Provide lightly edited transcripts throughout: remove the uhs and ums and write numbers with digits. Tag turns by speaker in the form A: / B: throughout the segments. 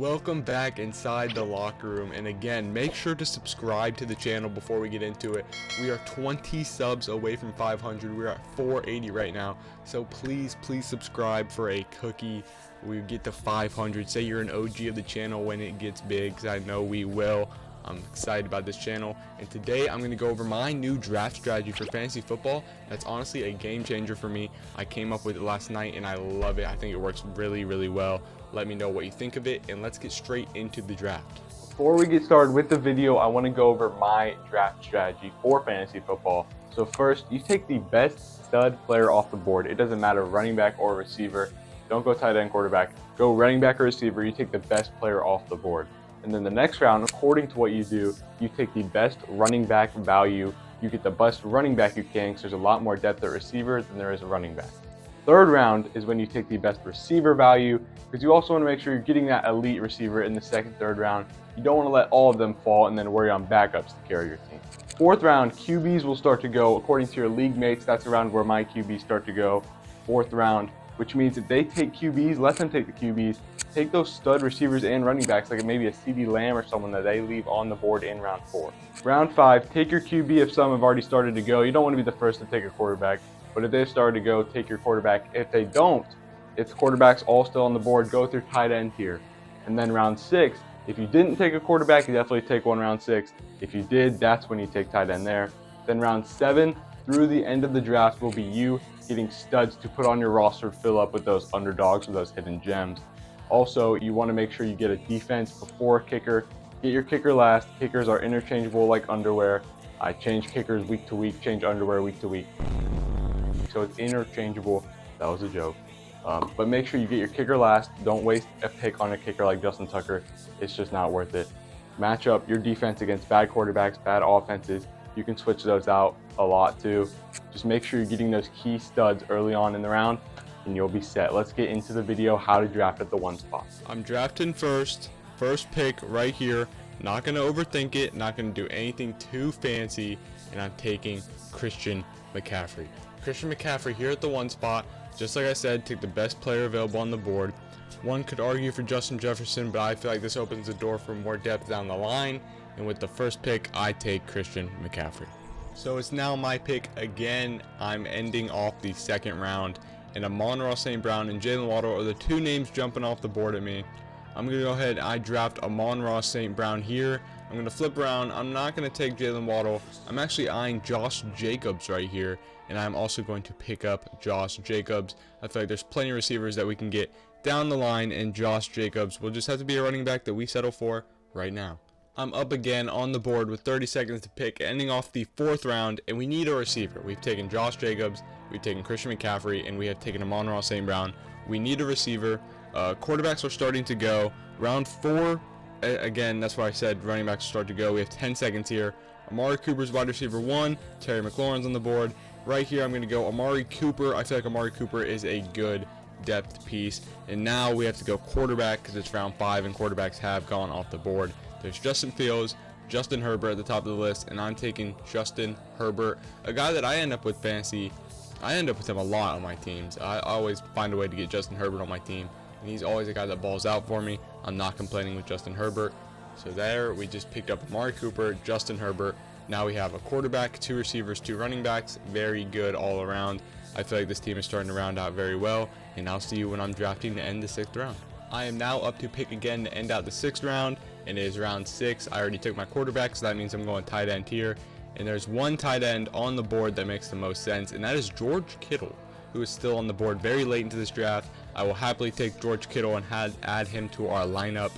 A: Welcome back inside the locker room, and again, make sure to subscribe to the channel before we get into it. We are 20 subs away from 500. We're at 480 right now, so please subscribe for a cookie. We get to 500. Say you're an OG of the channel when it gets big, because I know we will. I'm excited about this channel, and today I'm going to go over my new draft strategy for fantasy football. That's honestly a game changer for me. I came up with it last night and I love it. I think it works really well. Let me know what you think of it, and let's get straight into the draft.
B: Before we get started with the video, I want to go over my draft strategy for fantasy football. So first, you take the best stud player off the board. It doesn't matter running back or receiver. Don't go tight end, quarterback. Go running back or receiver. You take the best player off the board. And then the next round, according to what you do, you take the best running back value. You get the best running back you can, because there's a lot more depth at receiver than there is a running back. Third round is when you take the best receiver value, because you also want to make sure you're getting that elite receiver in the second, third round. You don't want to let all of them fall and then worry on backups to carry your team. Fourth round, QBs will start to go according to your league mates. That's around where my QBs start to go. Fourth round, which means if they take QBs, let them take the QBs. Take those stud receivers and running backs, like maybe a CD Lamb or someone that they leave on the board in round 4. Round 5, take your QB if some have already started to go. You don't want to be the first to take a quarterback, but if they've started to go, take your quarterback. If they don't, if the quarterback's all still on the board, go through tight end here. And then round 6, if you didn't take a quarterback, you definitely take one round 6. If you did, that's when you take tight end there. Then round 7 through the end of the draft will be you getting studs to put on your roster, fill up with those underdogs or those hidden gems. Also, you want to make sure you get a defense before a kicker. Get your kicker last. Kickers are interchangeable like underwear. I change kickers week to week, change underwear week to week. So it's interchangeable. That was a joke. But make sure you get your kicker last. Don't waste a pick on a kicker like Justin Tucker. It's just not worth it. Match up your defense against bad quarterbacks, bad offenses. You can switch those out a lot too. Just make sure you're getting those key studs early on in the round, and you'll be set. Let's get into the video, how to draft at the 1 spot.
A: I'm drafting first pick right here. Not going to overthink it, not going to do anything too fancy, and I'm taking Christian McCaffrey. Christian McCaffrey here at the 1 spot. Just like I said, take the best player available on the board. One could argue for Justin Jefferson, but I feel like this opens the door for more depth down the line, and with the first pick, I take Christian McCaffrey. So it's now my pick again. I'm ending off the 2nd round, and Amon-Ra St. Brown and Jalen Waddle are the 2 names jumping off the board at me. I'm going to go ahead and I draft Amon-Ra St. Brown here. I'm going to flip around. I'm not going to take Jalen Waddle. I'm actually eyeing Josh Jacobs right here, and I'm also going to pick up Josh Jacobs. I feel like there's plenty of receivers that we can get down the line, and Josh Jacobs will just have to be a running back that we settle for right now. I'm up again on the board with 30 seconds to pick, ending off the 4th round, and we need a receiver. We've taken Josh Jacobs, we've taken Christian McCaffrey, and we have taken Amon-Ra St. Brown. We need a receiver. Quarterbacks are starting to go. Round 4, again, that's why I said running backs start to go. We have 10 seconds here. Amari Cooper's wide receiver 1. Terry McLaurin's on the board. Right here, I'm going to go Amari Cooper. I feel like Amari Cooper is a good depth piece. And now we have to go quarterback, because it's round 5 and quarterbacks have gone off the board. There's Justin Fields, Justin Herbert at the top of the list, and I'm taking Justin Herbert, a guy that I end up with fantasy. I end up with him a lot on my teams. I always find a way to get Justin Herbert on my team, and he's always a guy that balls out for me. I'm not complaining with Justin Herbert. So there, we just picked up Amari Cooper, Justin Herbert. Now we have a quarterback, 2 receivers, 2 running backs. Very good all around. I feel like this team is starting to round out very well, and I'll see you when I'm drafting to end the 6th round. I am now up to pick again to end out the 6th round, and it is round 6. I already took my quarterback, so that means I'm going tight end here. And there's one tight end on the board that makes the most sense, and that is George Kittle, who is still on the board very late into this draft. I will happily take George Kittle and add him to our lineup.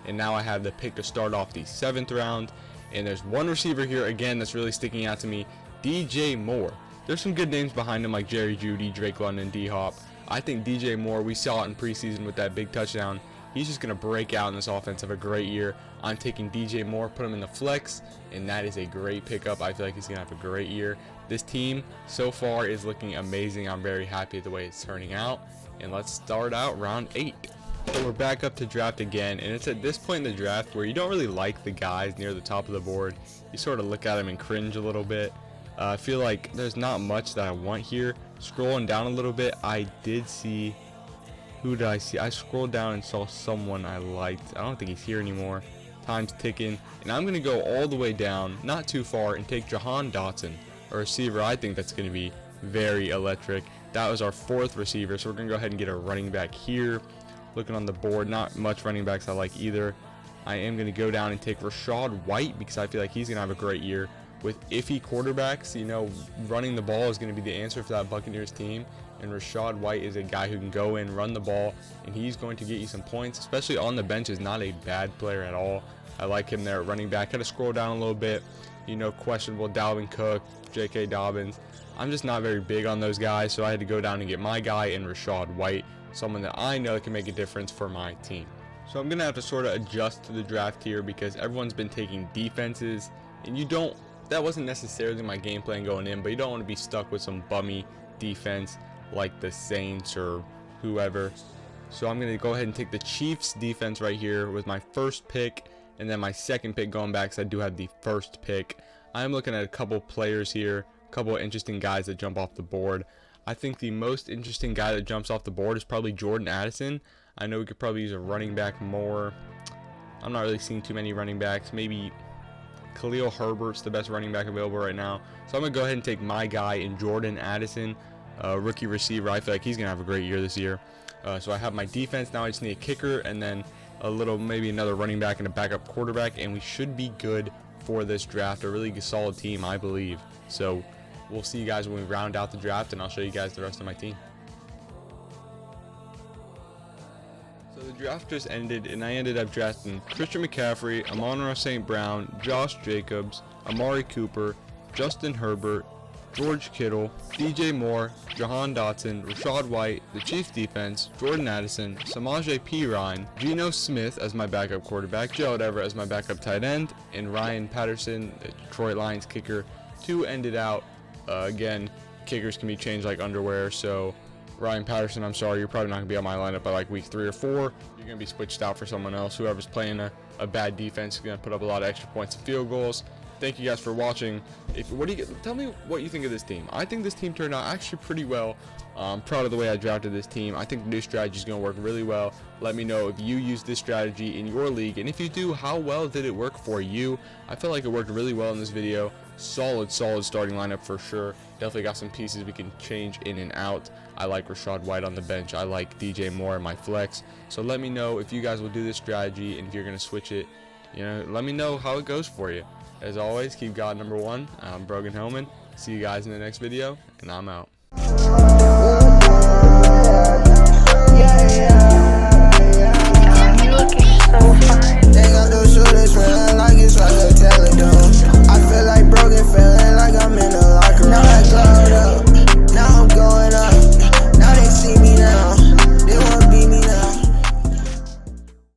A: And now I have the pick to start off the 7th round. And there's one receiver here, again, that's really sticking out to me, DJ Moore. There's some good names behind him like Jerry Jeudy, Drake London, D-Hop. I think DJ Moore, we saw it in preseason with that big touchdown. He's just going to break out in this offense, have a great year. I'm taking DJ Moore, put him in the flex, and that is a great pickup. I feel like he's going to have a great year. This team so far is looking amazing. I'm very happy with the way it's turning out. And let's start out round 8. So we're back up to draft again, and it's at this point in the draft where you don't really like the guys near the top of the board. You sort of look at them and cringe a little bit. I feel like there's not much that I want here. Scrolling down a little bit, I did see Who did I see? I scrolled down and saw someone I liked. I don't think he's here anymore. Time's ticking, and I'm going to go all the way down, not too far, and take Jahan Dotson, a receiver. I think that's going to be very electric. That was our 4th receiver, so we're going to go ahead and get a running back here. Looking on the board, not much running backs I like either. I am going to go down and take Rachaad White because I feel like he's going to have a great year. With iffy quarterbacks, you know, running the ball is going to be the answer for that Buccaneers team. And Rachaad White is a guy who can go in, run the ball, and he's going to get you some points, especially on the bench. Is not a bad player at all. I like him there at running back. Had to scroll down a little bit. You know, questionable Dalvin Cook, J.K. Dobbins. I'm just not very big on those guys, so I had to go down and get my guy in Rachaad White, someone that I know can make a difference for my team. So I'm going to have to sort of adjust to the draft here because everyone's been taking defenses, and that wasn't necessarily my game plan going in, but you don't want to be stuck with some bummy defense like the Saints or whoever. So I'm going to go ahead and take the Chiefs defense right here with my first pick, and then my second pick going back because I do have the first pick. I'm looking at a couple players here, a couple of interesting guys that jump off the board. I think the most interesting guy that jumps off the board is probably Jordan Addison. I know we could probably use a running back more. I'm not really seeing too many running backs. Maybe Khalil Herbert's the best running back available right now. So I'm going to go ahead and take my guy in Jordan Addison, rookie receiver. I feel like he's going to have a great year this year. So I have my defense. Now I just need a kicker and then maybe another running back and a backup quarterback, and we should be good for this draft. A really solid team, I believe. So we'll see you guys when we round out the draft, and I'll show you guys the rest of my team. So the draft just ended, and I ended up drafting Christian McCaffrey, Amon-Ra St. Brown, Josh Jacobs, Amari Cooper, Justin Herbert, George Kittle, DJ Moore, Jahan Dotson, Rachaad White, the Chiefs defense, Jordan Addison, Samaje Perine, Geno Smith as my backup quarterback, Gerald Everett as my backup tight end, and Ryan Patterson, the Detroit Lions kicker, to end it out. Again, kickers can be changed like underwear, so Ryan Patterson, I'm sorry, you're probably not going to be on my lineup by like week 3 or 4. You're going to be switched out for someone else. Whoever's playing a bad defense is going to put up a lot of extra points and field goals. Thank you guys for watching. Tell me what you think of this team. I think this team turned out actually pretty well. I'm proud of the way I drafted this team. I think the new strategy is going to work really well. Let me know if you use this strategy in your league, and if you do, how well did it work for you? I feel like it worked really well in this video. Solid starting lineup for sure. Definitely got some pieces we can change in and out. I like Rachaad White on the bench. I like DJ Moore in my flex. So let me know if you guys will do this strategy, and if you're going to switch it. You know, let me know how it goes for you. As always, keep God number one. I'm Brogan Hellman. See you guys in the next video, and I'm out.